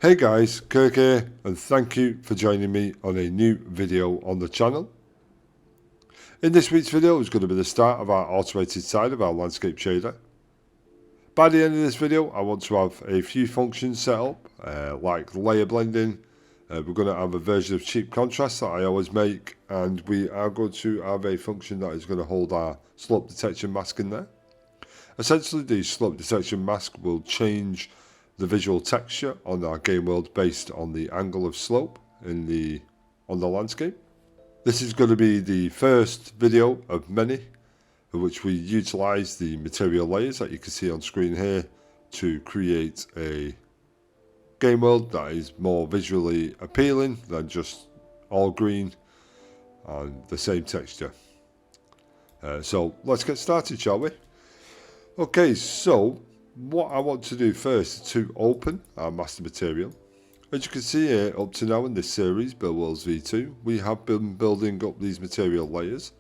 Hey guys, Kirk here, and thank you for joining me on a new video on the channel. In this week's video is going to be the start of our automated side of our landscape shader. By the end of this video I want to have a few functions set up, like layer blending. We're going to have a version of cheap contrast that I always make, and we are going to have a function that is going to hold our slope detection mask in there. Essentially, the slope detection mask will change the visual texture on our game world based on the angle of slope on the landscape. This is going to be the first video of many in which we utilize the material layers that you can see on screen here to create a game world that is more visually appealing than just all green and the same texture. So let's get started, shall we? Okay, so what I want to do first is to open our master material. As you can see here, up to now in this series, BWV2, we have been building up these material layers.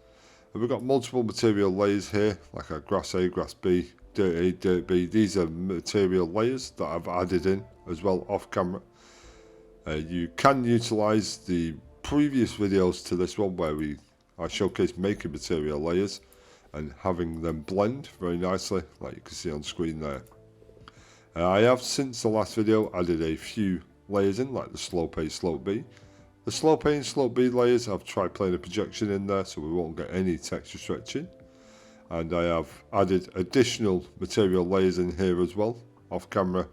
And we've got multiple material layers here, like our grass A, grass B, dirt A, dirt B. These are material layers that I've added in as well off camera. You can utilise the previous videos to this one where I showcase making material layers and having them blend very nicely, like you can see on screen there. I have, since the last video, added a few layers in, like the slope A, slope B. The slope A and slope B layers, I've tried playing a projection in there so we won't get any texture stretching. And I have added additional material layers in here as well, off camera,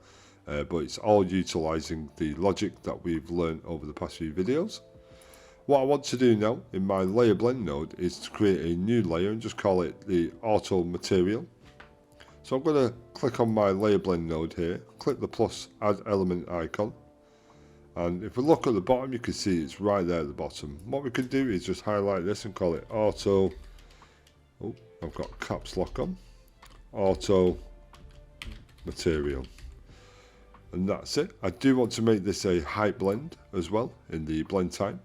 but it's all utilising the logic that we've learned over the past few videos. What I want to do now in my layer blend node is to create a new layer and just call it the auto material. So I'm going to click on my layer blend node here, click the plus add element icon, and if we look at the bottom you can see it's right there at the bottom. What we can do is just highlight this and call it auto, oh I've got caps lock on, auto material. And that's it. I do want to make this a height blend as well in the blend type.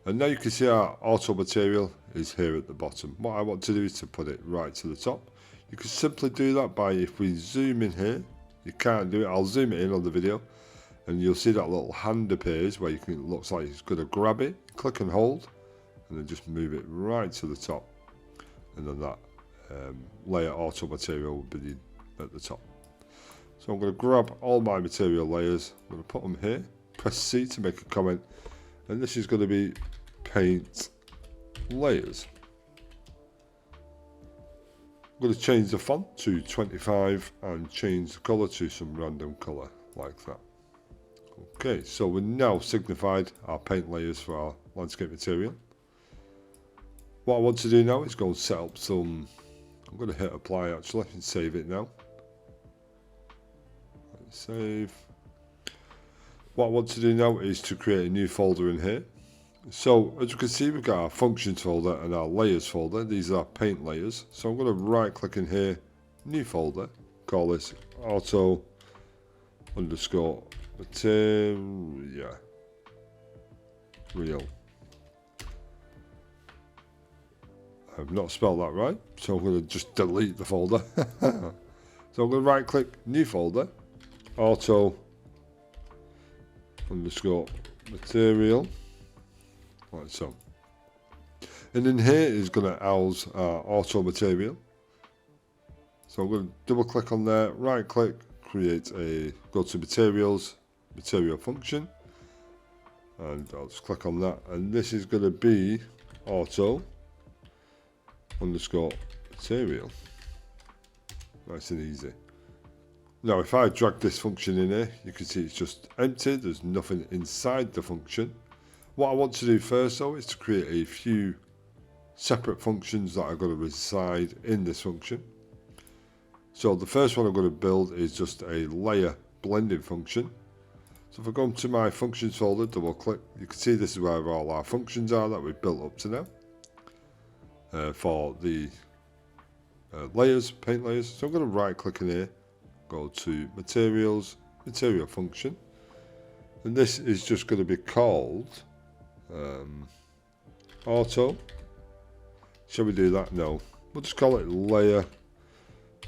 And now you can see our auto material is here at the bottom. What I want to do is to put it right to the top. You can simply do that by, if we zoom in here, you can't do it, I'll zoom it in on the video, and you'll see that little hand appears where you can, it looks like it's going to grab it, click and hold, and then just move it right to the top. And then that layer auto material will be at the top. So I'm going to grab all my material layers, I'm going to put them here, press C to make a comment, and this is going to be paint layers. I'm going to change the font to 25 and change the colour to some random colour like that. Okay, so we've now signified our paint layers for our landscape material. What I want to do now is go and set up some, I'm going to hit apply actually and save it now. Save. What I want to do now is to create a new folder in here. So as you can see, we've got our functions folder and our layers folder. These are paint layers. So I'm going to right click in here, new folder, call this auto underscore material. I've not spelled that right, so I'm going to just delete the folder. So I'm going to right click, new folder, auto underscore material, like so. And in here is going to house our auto material. So I'm going to double click on there, right click, create a, go to materials, material function, and I'll just click on that, and this is going to be auto underscore material. Nice and easy. Now if I drag this function in here, you can see it's just empty, there's nothing inside the function. What I want to do first though is to create a few separate functions that are going to reside in this function. So the first one I'm going to build is just a layer blending function. So if I go into my functions folder, double click, you can see this is where all our functions are that we've built up to now. For the layers, paint layers. So I'm going to right click in here, go to materials, material function, and this is just going to be called auto. Shall we do that? No, we'll just call it layer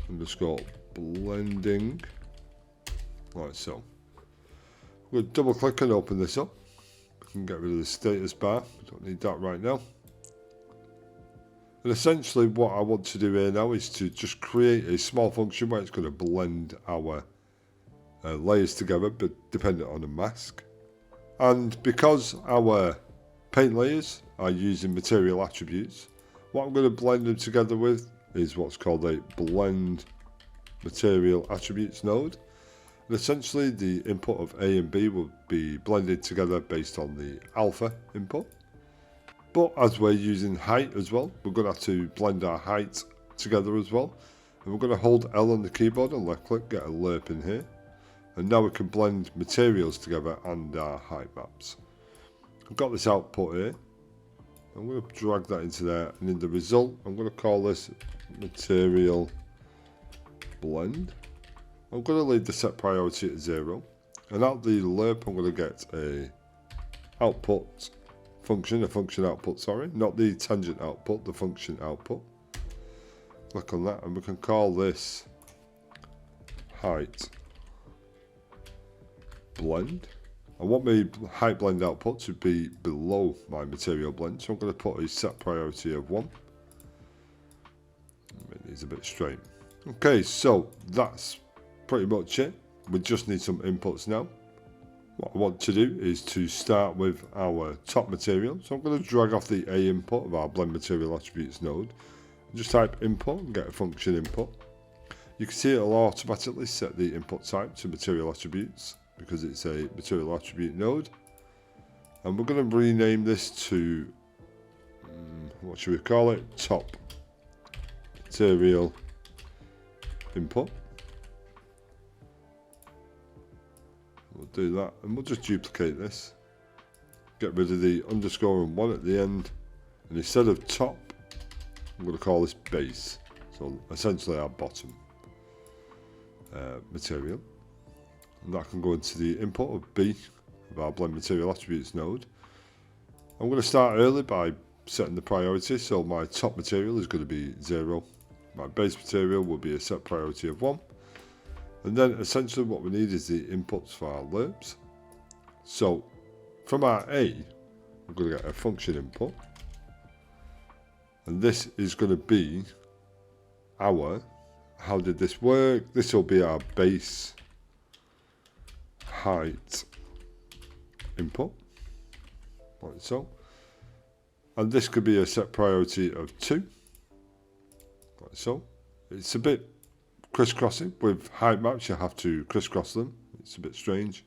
underscore blending, like so. We'll double click and open this up. We can get rid of the status bar, we don't need that right now. And essentially what I want to do here now is to just create a small function where it's going to blend our layers together, but dependent on the mask. And because our paint layers are using material attributes, what I'm going to blend them together with is what's called a blend material attributes node. And essentially the input of A and B will be blended together based on the alpha input. But as we're using height as well, we're going to have to blend our height together as well. And we're going to hold L on the keyboard and left click, get a lerp in here. And now we can blend materials together and our height maps. I've got this output here. I'm going to drag that into there, and in the result, I'm going to call this material blend. I'm going to leave the set priority at 0. And at the lerp, I'm going to get a output function, a function output, sorry, not the tangent output, the function output. Click on that, and we can call this height blend. I want my height blend output to be below my material blend, so I'm going to put a set priority of 1. It needs a bit straight. Okay, so that's pretty much it. We just need some inputs now. What I want to do is to start with our top material. So I'm going to drag off the A input of our blend material attributes node. And just type input and get a function input. You can see it'll automatically set the input type to material attributes because it's a material attribute node. And we're going to rename this to, what should we call it? Top material input. We'll do that, and we'll just duplicate this. Get rid of the underscore and 1 at the end, and instead of top, I'm going to call this base. So essentially our bottom material, and that can go into the input of B of our blend material attributes node. I'm going to start early by setting the priority, so my top material is going to be 0. My base material will be a set priority of 1. And then essentially what we need is the inputs for our lerps. So from our A, we're going to get a function input. And this is going to be our, how did this work? This will be our base height input, like so. And this could be a set priority of 2, like so. It's a bit crisscrossing. With height maps, you have to crisscross them. It's a bit strange.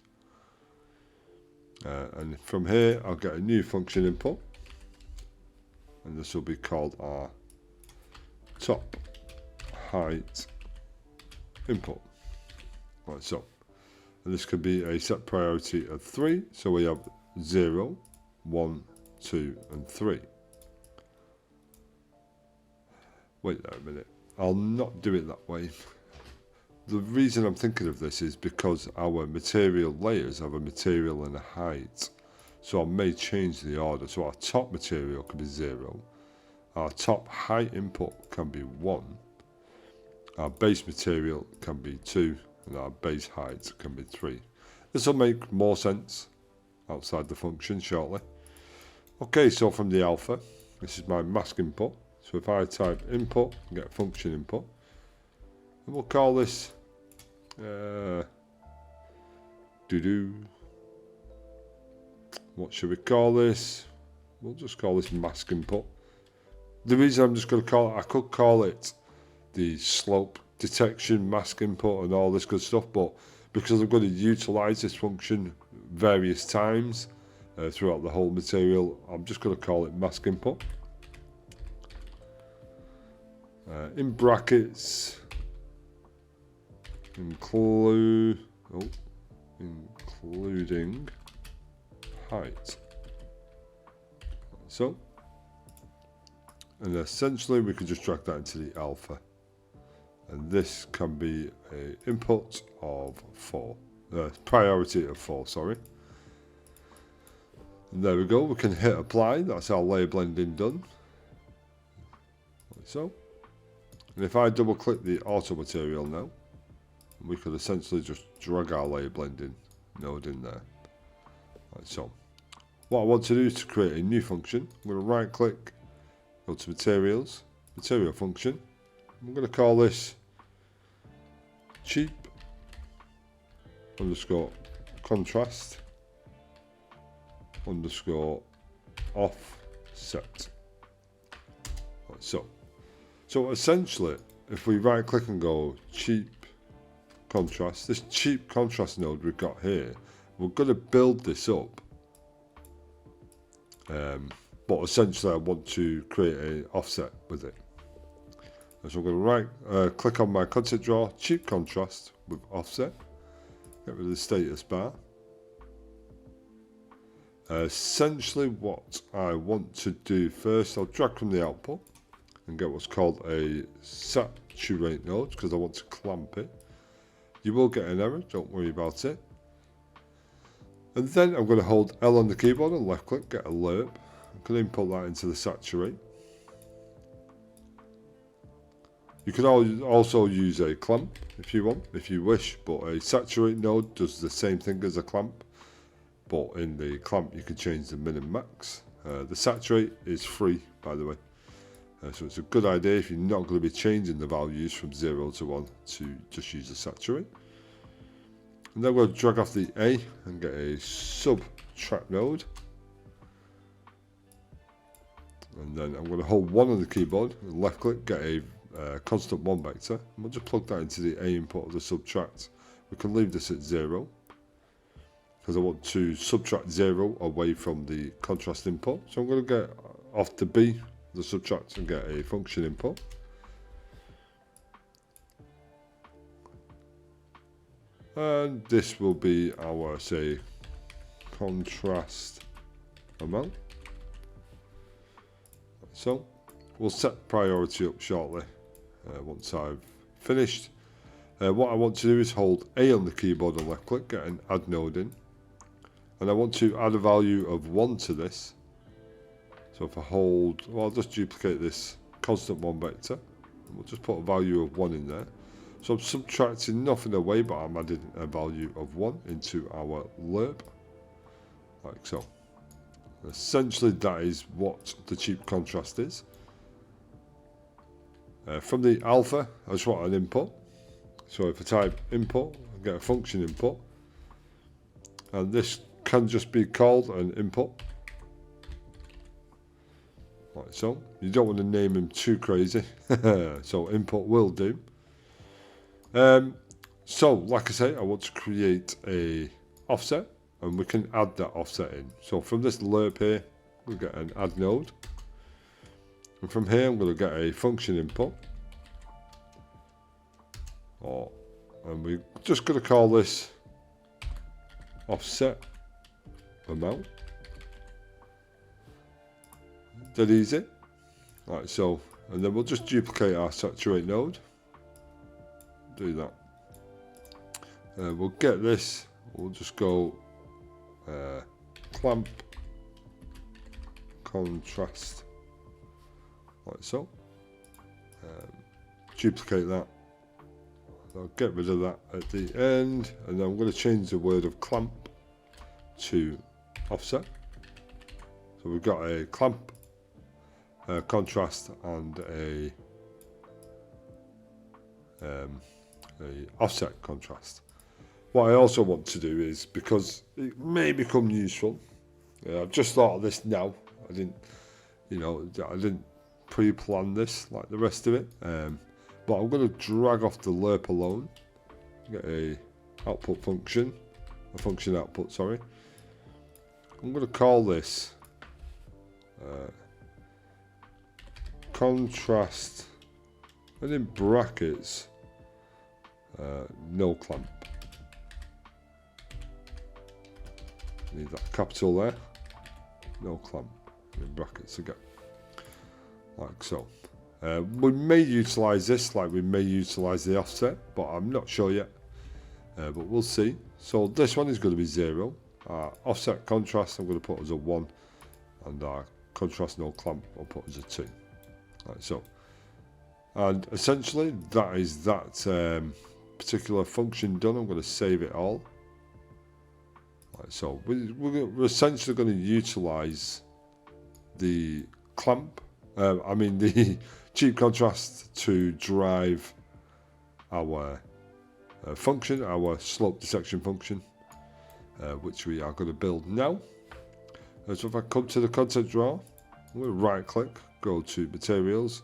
And from here, I'll get a new function input. And this will be called our top height input, like so. And this could be a set priority of 3. So we have 0, 1, 2, and 3. Wait there a minute. I'll not do it that way. The reason I'm thinking of this is because our material layers have a material and a height. So I may change the order. So our top material could be 0. Our top height input can be 1. Our base material can be 2. And our base height can be 3. This will make more sense outside the function shortly. Okay, so from the alpha, this is my mask input. So if I type input and get function input, and we'll call this what should we call this? We'll just call this mask input. The reason I'm just going to call it, I could call it the slope detection mask input and all this good stuff, but because I'm going to utilize this function various times throughout the whole material, I'm just going to call it mask input. In brackets, including height. So, and essentially we can just drag that into the alpha. And this can be an input of 4, priority of 4, sorry. And there we go, we can hit apply, that's our layer blending done. Like so. And if I double click the auto material now, we could essentially just drag our layer blending node in there. Like so. What I want to do is to create a new function. I'm going to right click, go to materials, material function. I'm going to call this cheap underscore contrast underscore offset. Like so. So essentially, if we right click and go cheap contrast, this cheap contrast node we've got here, we're going to build this up. But essentially I want to create an offset with it. So I'm going to click on my content drawer, cheap contrast with offset, get rid of the status bar. Essentially what I want to do first, I'll drag from the output and get what's called a saturate node because I want to clamp it. You will get an error, don't worry about it. And then I'm going to hold L on the keyboard and left click, get a lerp. I'm going to input that into the saturate. You can also use a clamp if you want, if you wish, but a saturate node does the same thing as a clamp. But in the clamp you can change the min and max. The saturate is free, by the way. So it's a good idea if you're not going to be changing the values from 0 to 1 to just use the saturate. And then we'll drag off the A and get a subtract node. And then I'm going to hold 1 on the keyboard and left click, get a constant 1 vector. And we'll just plug that into the A input of the subtract. We can leave this at 0 because I want to subtract 0 away from the contrast input. So I'm going to get off the B, the subtract, and get a function input. And this will be our, say, contrast amount. So we'll set priority up shortly once I've finished. What I want to do is hold A on the keyboard and left click, get an add node in. And I want to add a value of 1 to this. So if I hold, well, I'll just duplicate this constant 1 vector. And we'll just put a value of 1 in there. So I'm subtracting nothing away, but I'm adding a value of 1 into our lerp, like so. Essentially that is what the cheap contrast is. From the alpha, I just want an input. So if I type input, I get a function input. And this can just be called an input. Like so. You don't want to name him too crazy. So input will do. So like I say, I want to create a offset and we can add that offset in. So from this lerp here, we'll get an add node. And from here, I'm going to get a function input. And we're just going to call this offset amount. Dead easy. Right, so, and then we'll just duplicate our saturate node. Do that. We'll get this. We'll just go clamp contrast, like so. Duplicate that. I'll get rid of that at the end, and then I'm going to change the word of clamp to offset. So we've got a clamp contrast and a offset contrast. What I also want to do is, because it may become useful, I've just thought of this now. I didn't pre-plan this like the rest of it. But I'm going to drag off the lerp alone, get a output function, a function output, sorry. I'm going to call this contrast, and in brackets, no clamp. Need that capital there, no clamp, in brackets again, like so. We may utilise this, like we may utilise the offset, but I'm not sure yet. But we'll see. So this one is going to be 0. Offset contrast I'm going to put as a 1, and our contrast no clamp I'll put as a 2. Like so. And essentially that is that particular function done. I'm going to save it all. Right, so we're essentially going to utilize the clamp, the cheap contrast to drive our function, our slope detection function, which we are going to build now. So if I come to the content drawer, I'm going to right click, go to materials,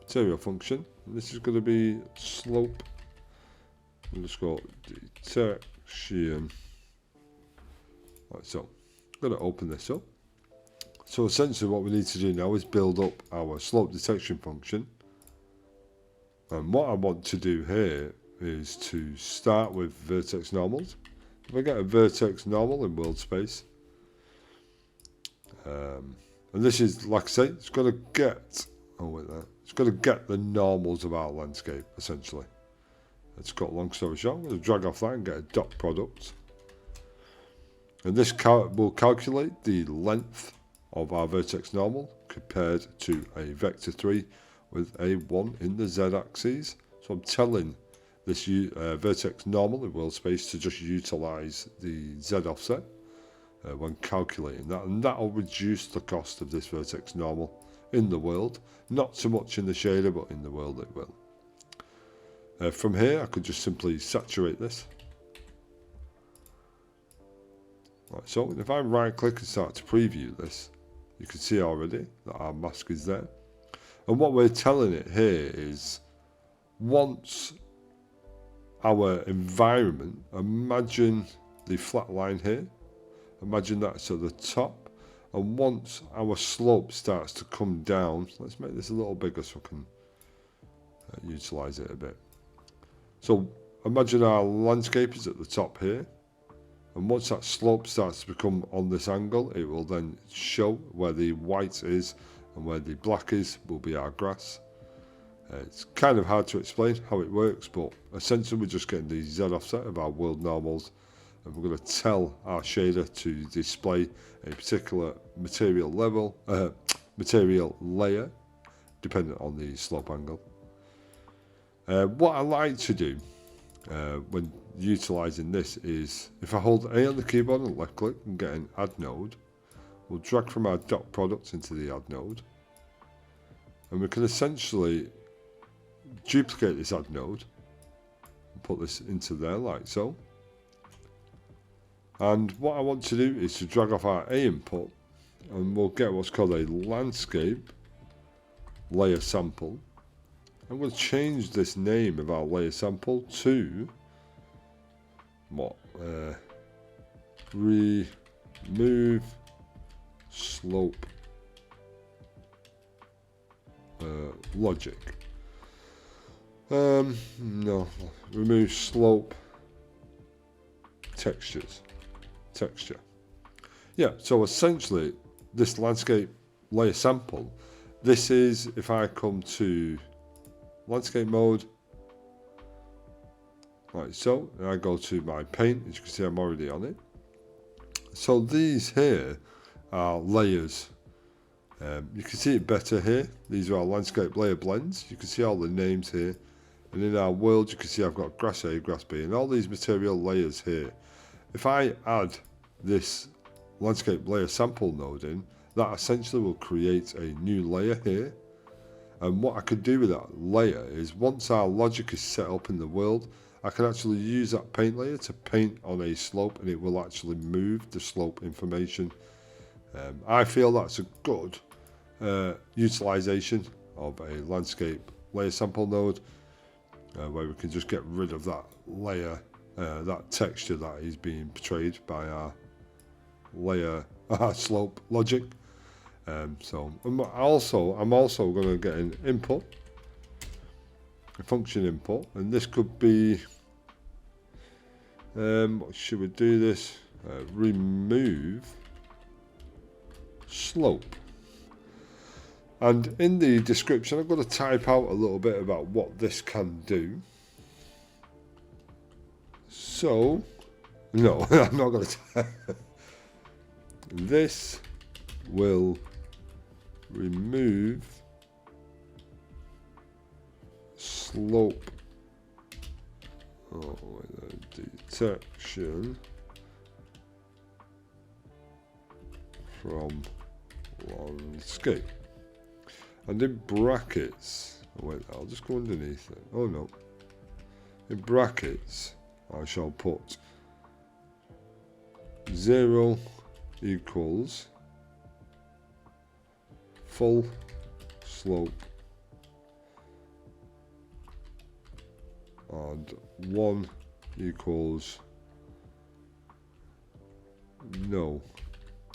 material function, and this is going to be slope. We'll just go detection. Like so. I'm going to open this up. So essentially what we need to do now is build up our slope detection function. And what I want to do here is to start with vertex normals. If I get a vertex normal in world space, and this is, like I say, it's going to get, it's going to get the normals of our landscape, essentially. Let's cut a long story short, I'm going to drag off that and get a dot product. And this will calculate the length of our vertex normal compared to a vector 3 with a 1 in the z-axis. So I'm telling this vertex normal in world space to just utilize the z offset when calculating that, and that will reduce the cost of this vertex normal in the world. Not so much in the shader, but in the world it will. From here I could just simply saturate this. Right, so if I right click and start to preview this, you can see already that our mask is there. And what we're telling it here is, once our environment, imagine the flat line here, imagine that's at the top, and once our slope starts to come down, let's make this a little bigger so I can utilize it a bit. So imagine our landscape is at the top here, and once that slope starts to become on this angle, it will then show where the white is, and where the black is will be our grass. It's kind of hard to explain how it works, but essentially we're just getting the Z offset of our world normals, and we're going to tell our shader to display a particular material level, material layer, depending on the slope angle. What I like to do when utilizing this is, if I hold A on the keyboard and left click and get an add node, we'll drag from our dot product into the add node, and we can essentially duplicate this add node and put this into there like so. And what I want to do is to drag off our A input, and we'll get what's called a landscape layer sample. I'm going to change this name of our layer sample to what? Remove slope logic. No, remove slope texture. Yeah, so essentially this landscape layer sample, this is, if I come to landscape mode like so, and I go to my paint, as you can see I'm already on it. So these here are layers. You can see it better here. These are our landscape layer blends. You can see all the names here, and in our world you can see I've got grass A, grass B, and all these material layers here. If I add this landscape layer sample node in, that essentially will create a new layer here. And what I could do with that layer is, once our logic is set up in the world, I can actually use that paint layer to paint on a slope, and it will actually move the slope information. I feel that's a good utilization of a landscape layer sample node, where we can just get rid of that layer, that texture that is being portrayed by our layer slope logic. So I'm also going to get an input, a function input, and this could be, what should we do this? Remove slope. And in the description I'm going to type out a little bit about what this can do. So, no, I'm not going to type. This will remove slope detection from landscape. And in brackets, oh wait, I'll just go underneath it. Oh no. In brackets, I shall put 0 equals full slope and 1 equals no,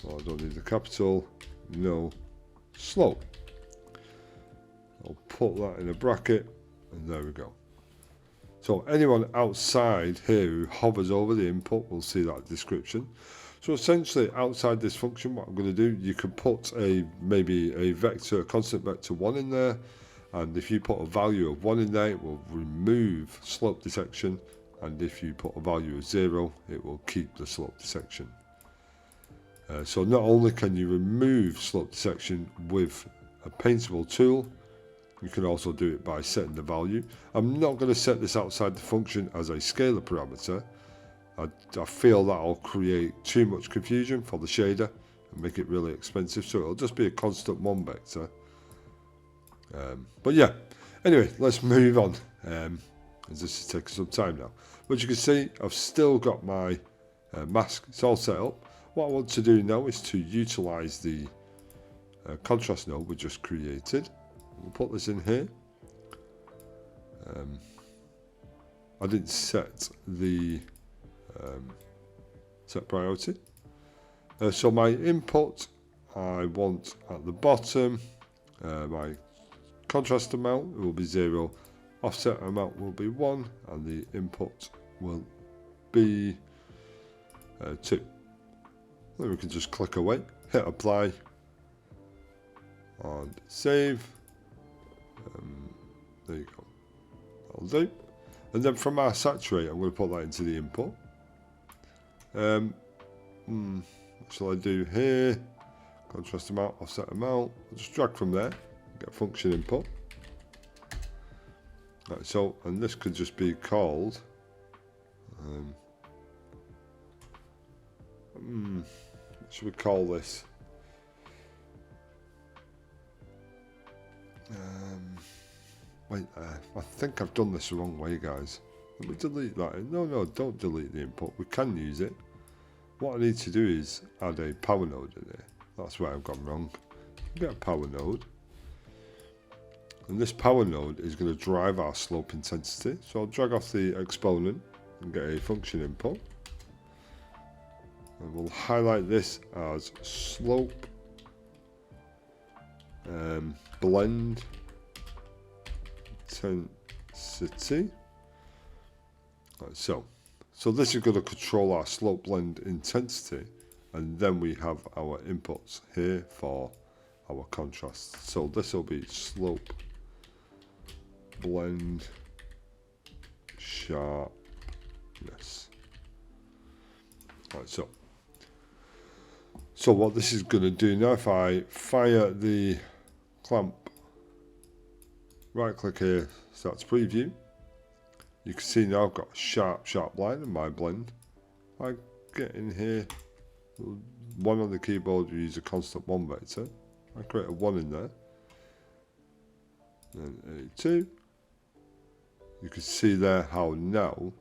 oh, I don't need the capital, no slope. I'll put that in a bracket and there we go. So anyone outside here who hovers over the input will see that description. So essentially outside this function, what I'm going to do, you can put maybe a vector, a constant vector 1 in there, and if you put a value of 1 in there, it will remove slope detection, and if you put a value of 0, it will keep the slope detection. So not only can you remove slope detection with a paintable tool, you can also do it by setting the value. I'm not going to set this outside the function as a scalar parameter. I feel that will create too much confusion for the shader and make it really expensive, so it'll just be a constant 1 vector. But yeah, anyway, let's move on, as this is taking some time now. But you can see I've still got my mask, it's all set up. What I want to do now is to utilize the contrast node we just created. We'll put this in here. I didn't set the set priority. So my input, I want at the bottom, my contrast amount will be 0, offset amount will be 1, and the input will be 2. Then we can just click away, hit apply, and save. There you go, that'll do. And then from our saturate, I'm going to put that into the input. What shall I do here? Contrast amount, offset amount. I'll just drag from there, get function input. Right, so, and this could just be called what should we call this? Wait, I think I've done this the wrong way, guys. Let me delete that. No, don't delete the input. We can use it. What I need to do is add a power node in there. That's where I've gone wrong. Get a power node. And this power node is going to drive our slope intensity. So I'll drag off the exponent and get a function input. And we'll highlight this as slope blend intensity. Right, so this is going to control our slope blend intensity, and then we have our inputs here for our contrast. So this will be slope blend sharpness. Right, so what this is going to do now, if I fire the clamp, right click here, start to preview, you can see now I've got a sharp line in my blend. If I get in here, 1 on the keyboard, we use a constant 1 vector. I create a 1 in there, then a 2. You can see there how now,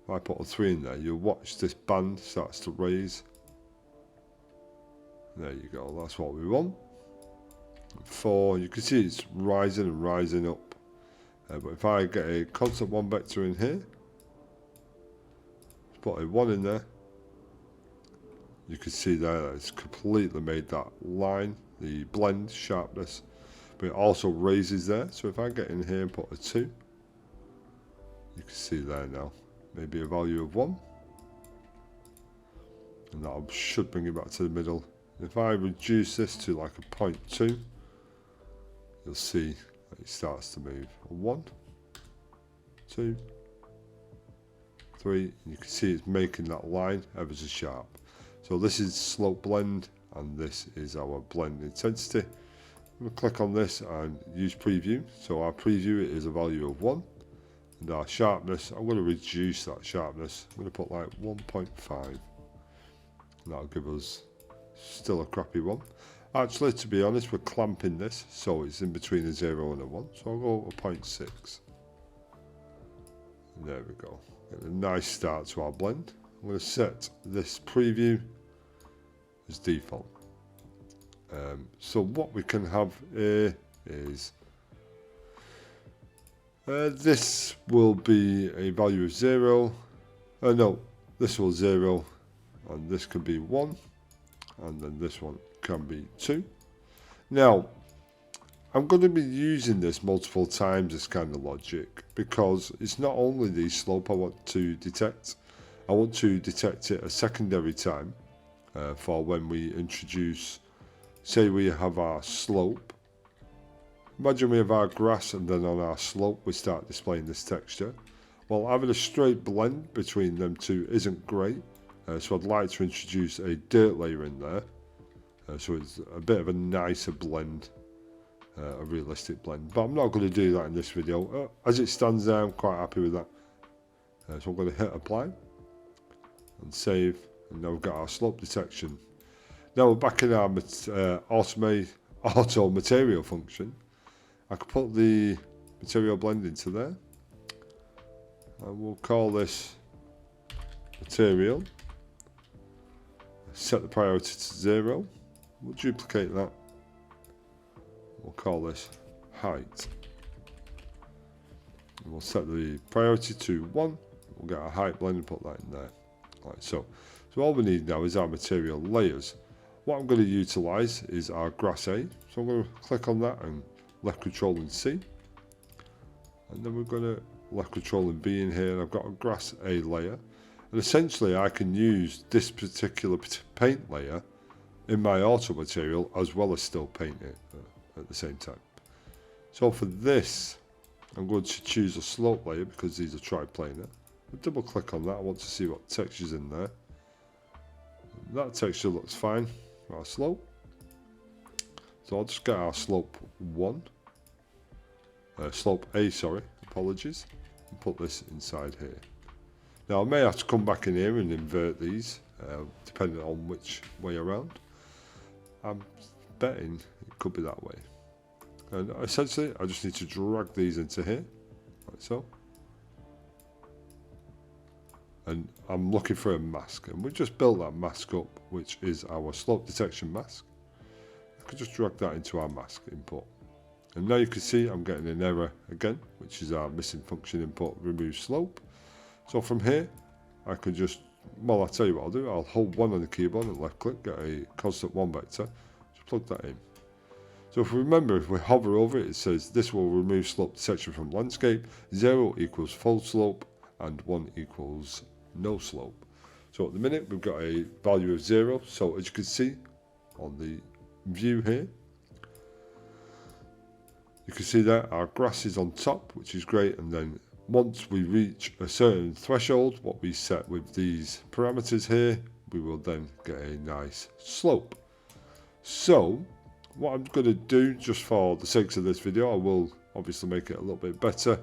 if I put a 3 in there, you'll watch this band starts to raise. There you go, that's what we want. 4, you can see it's rising and rising up. But if I get a constant 1 vector in here, put a 1 in there, you can see there that it's completely made that line, the blend sharpness, but it also raises there. So if I get in here and put a 2, you can see there now, maybe a value of 1, and that should bring it back to the middle. If I reduce this to like a 0.2, you'll see that it starts to move. 1, 2, 3, and you can see it's making that line ever so sharp. So this is slope blend, and this is our blend intensity. I'm going to click on this and use preview. So our preview is a value of 1, and our sharpness, I'm going to reduce that sharpness. I'm going to put like 1.5, and that'll give us still a crappy one. Actually, to be honest, we're clamping this, so it's in between a 0 and a 1. So I'll go 0.6. There we go. Get a nice start to our blend. I'm going to set this preview as default. So what we can have here is this will be a value of 0. No, this will 0, and this can be 1, and then this one can be 2. Now, I'm going to be using this multiple times, this kind of logic, because it's not only the slope I want to detect. I want to detect it a secondary time for when we introduce, say we have our slope. Imagine we have our grass and then on our slope we start displaying this texture. Well, having a straight blend between them two isn't great, so I'd like to introduce a dirt layer in there, so it's a bit of a nicer blend, a realistic blend. But I'm not going to do that in this video. As it stands there, I'm quite happy with that. So I'm going to hit apply and save, and now we've got our slope detection. Now we're back in our auto material function. I could put the material blend into there, and we'll call this material. Set the priority to 0. We'll duplicate that. We'll call this height. And we'll set the priority to 1. We'll get our height blend and put that in there. Like so. So all we need now is our material layers. What I'm going to utilise is our grass A. So I'm going to click on that and left control and C. And then we're going to left control and B in here, and I've got a grass A layer. And essentially I can use this particular paint layer in my auto material as well as still paint it at the same time. So for this, I'm going to choose a slope layer because these are triplanar. I'll double click on that. I want to see what texture's in there. That texture looks fine for our slope. So I'll just get our slope 1. Slope A, sorry, apologies. And put this inside here. Now I may have to come back in here and invert these, depending on which way around. I'm betting it could be that way. And essentially I just need to drag these into here, like so. And I'm looking for a mask, and we just built that mask up, which is our slope detection mask. I could just drag that into our mask input. And now you can see I'm getting an error again, which is our missing function input remove slope. So from here, I could just, well, I'll tell you what I'll do. I'll hold 1 on the keyboard and left click, get a constant 1 vector, just plug that in. So if we remember, if we hover over it, it says this will remove slope detection from landscape, 0 equals full slope, and 1 equals no slope. So at the minute, we've got a value of 0. So as you can see on the view here, you can see that our grass is on top, which is great, and then once we reach a certain threshold, what we set with these parameters here, we will then get a nice slope. So what I'm going to do, just for the sake of this video, I will obviously make it a little bit better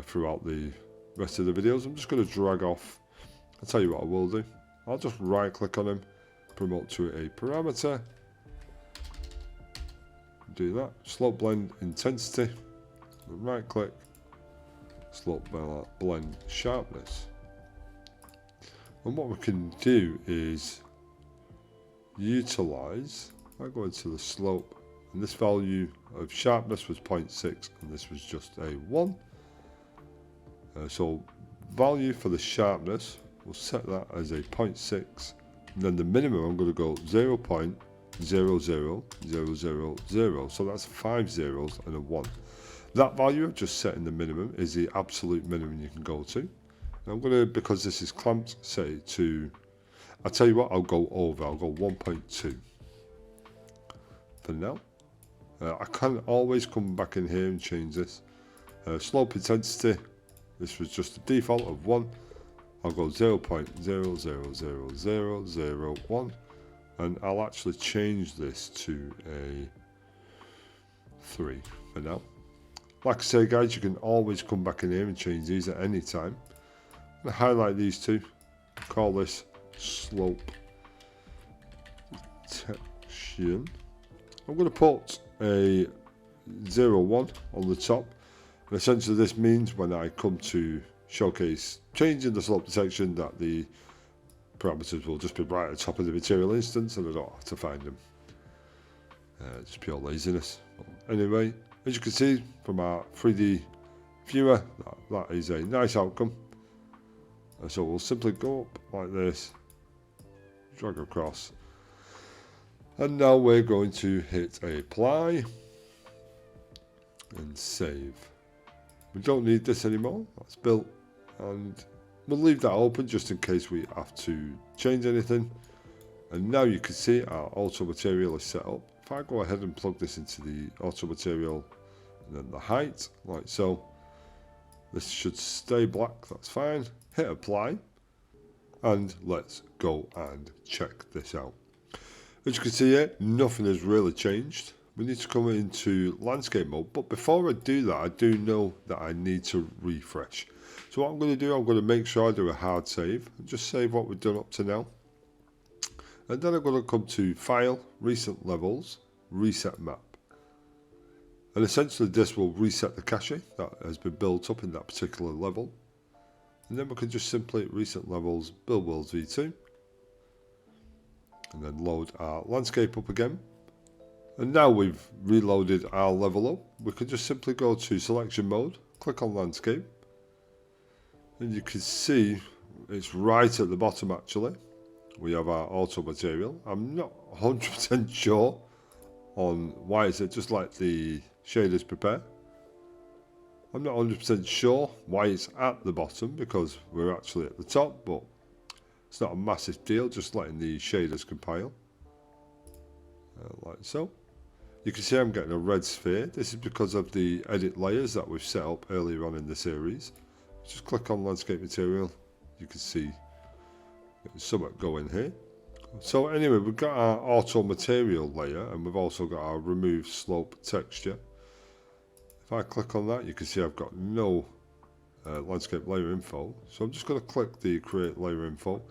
throughout the rest of the videos. I'm just going to drag off. I'll tell you what I will do. I'll just right click on them, promote to a parameter. Do that. Slope blend intensity. Right click. Slope blend sharpness. And what we can do is utilize, I go into the slope, and this value of sharpness was 0.6 and this was just a 1. So value for the sharpness, we'll set that as a 0.6, and then the minimum I'm going to go 0.00000, so that's 5 zeros and a 1. That value I've just set in the minimum is the absolute minimum you can go to. And I'm going to, because this is clamped, set it to, I'll tell you what, I'll go over, I'll go 1.2 for now. I can always come back in here and change this. Slope intensity, this was just a default of 1. I'll go 0.000001, and I'll actually change this to a 3 for now. Like I say guys, you can always come back in here and change these at any time. I'm going to highlight these two, call this slope selection, I'm going to put a 0, 1 on the top. And essentially this means when I come to showcase changing the slope detection that the parameters will just be right at the top of the material instance and I don't have to find them. Just pure laziness. But anyway, as you can see from our 3D viewer, that is a nice outcome. And so we'll simply go up like this, drag across, and now we're going to hit apply and save. We don't need this anymore, that's built, and we'll leave that open just in case we have to change anything. And now you can see our auto material is set up. If I go ahead and plug this into the auto material and then the height, like so, this should stay black, that's fine. Hit apply, and let's go and check this out. As you can see here, nothing has really changed. We need to come into landscape mode, but before I do that, I do know that I need to refresh. So what I'm going to do, I'm going to make sure I do a hard save, and just save what we've done up to now. And then I'm going to come to File, Recent Levels, Reset Map. And essentially this will reset the cache that has been built up in that particular level. And then we can just simply Recent Levels, BWV2. And then load our landscape up again. And now we've reloaded our level up, we can just simply go to selection mode, click on landscape, and you can see it's right at the bottom actually. We have our auto material. I'm not 100% sure on why is it just like the shaders prepare. I'm not 100% sure why it's at the bottom because we're actually at the top, but it's not a massive deal, just letting the shaders compile. Like so. You can see I'm getting a red sphere. This is because of the edit layers that we've set up earlier on in the series. Just click on landscape material. You can see somewhat going here. So anyway, we've got our auto material layer and we've also got our remove slope texture. If I click on that, you can see I've got no landscape layer info. So I'm just going to click the create layer info,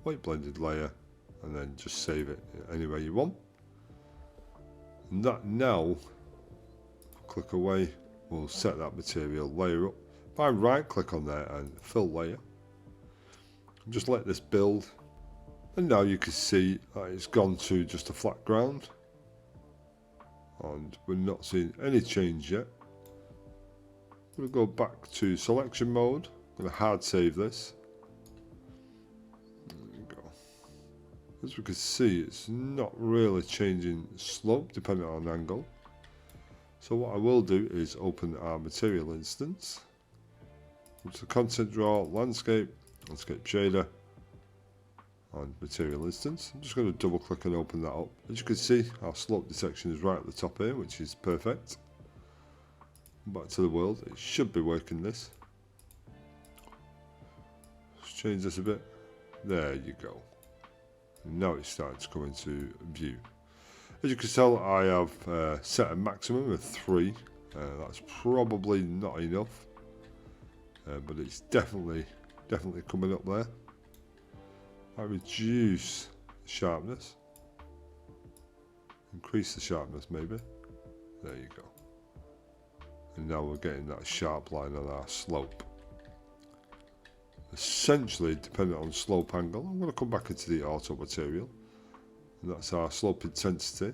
white blended layer, and then just save it any way you want. And that now, click away, we'll set that material layer up. If I right click on there and fill layer, just let this build, and now you can see that it's gone to just a flat ground, and we're not seeing any change yet. I'm going to go back to selection mode, I'm going to hard save this. As we can see, it's not really changing slope depending on angle. So what I will do is open our material instance. Go to content draw, landscape, landscape shader, and material instance. I'm just going to double click and open that up. As you can see, our slope detection is right at the top here, which is perfect. Back to the world, it should be working this. Let's change this a bit. There you go. Now it's starting to come into view. As you can tell, I have set a maximum of 3. That's probably not enough, but it's definitely coming up there. I reduce the sharpness, increase the sharpness maybe. There you go. And now we're getting that sharp line on our slope. Essentially, depending on slope angle, I'm going to come back into the auto material, and that's our slope intensity.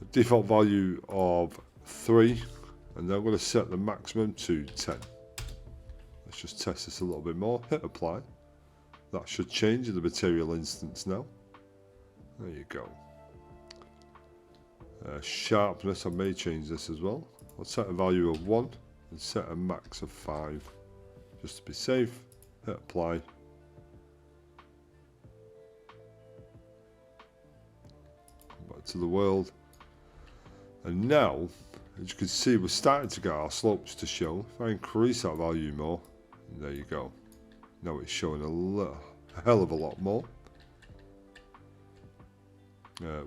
A default value of 3, and then I'm going to set the maximum to 10. Let's just test this a little bit more. Hit apply. That should change in the material instance now. There you go. Sharpness, I may change this as well. I'll set a value of 1 and set a max of 5. Just to be safe, hit apply. Come back to the world. And now, as you can see, we're starting to get our slopes to show. If I increase that value more, there you go. Now it's showing a hell of a lot more.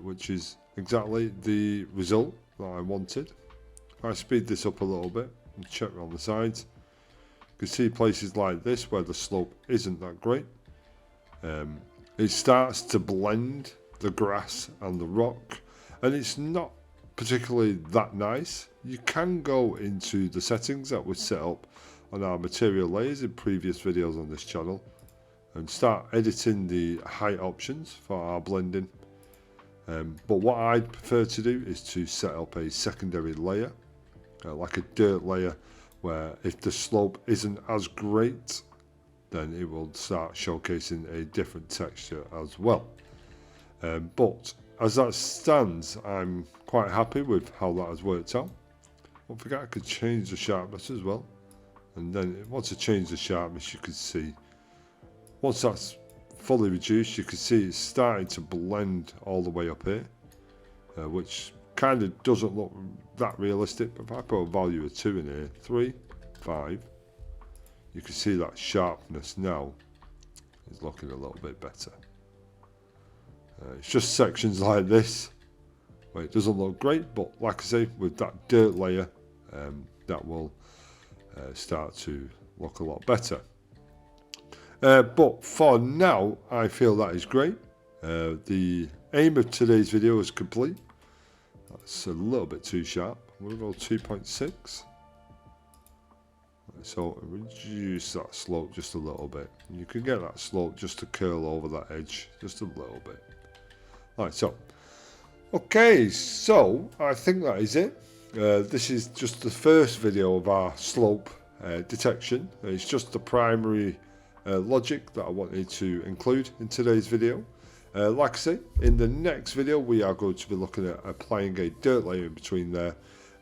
Which is exactly the result that I wanted. If I speed this up a little bit and check on the sides, you can see places like this where the slope isn't that great. It starts to blend the grass and the rock, and it's not particularly that nice. You can go into the settings that we set up on our material layers in previous videos on this channel and start editing the height options for our blending. But what I'd prefer to do is to set up a secondary layer, like a dirt layer, where if the slope isn't as great, then it will start showcasing a different texture as well. But as that stands, I'm quite happy with how that has worked out. Don't forget I could change the sharpness as well, and then once I change the sharpness, you can see once that's fully reduced, you can see it's starting to blend all the way up here, which kind of doesn't look that realistic. But if I put a value of 2 in here, 3, 5, you can see that sharpness now is looking a little bit better. It's just sections like this where it doesn't look great, but like I say, with that dirt layer, that will start to look a lot better. But for now, I feel that is great. The aim of today's video is complete. That's a little bit too sharp. We'll go 2.6. So reduce that slope just a little bit. You can get that slope just to curl over that edge just a little bit. Right, so okay, so I think that is it. This is just the first video of our slope detection. It's just the primary logic that I wanted to include in today's video. Like I say, in the next video we are going to be looking at applying a dirt layer in between there,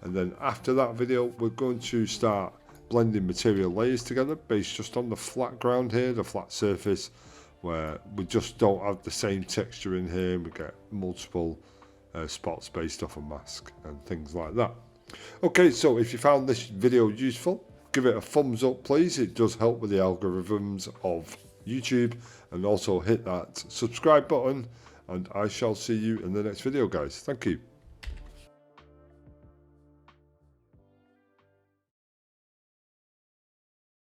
and then after that video we're going to start blending material layers together based just on the flat ground here, the flat surface, where we just don't have the same texture in here. We get multiple spots based off a mask and things like that. Okay, so if you found this video useful, give it a thumbs up please. It does help with the algorithms of YouTube, and also hit that subscribe button, and I shall see you in the next video guys. Thank you.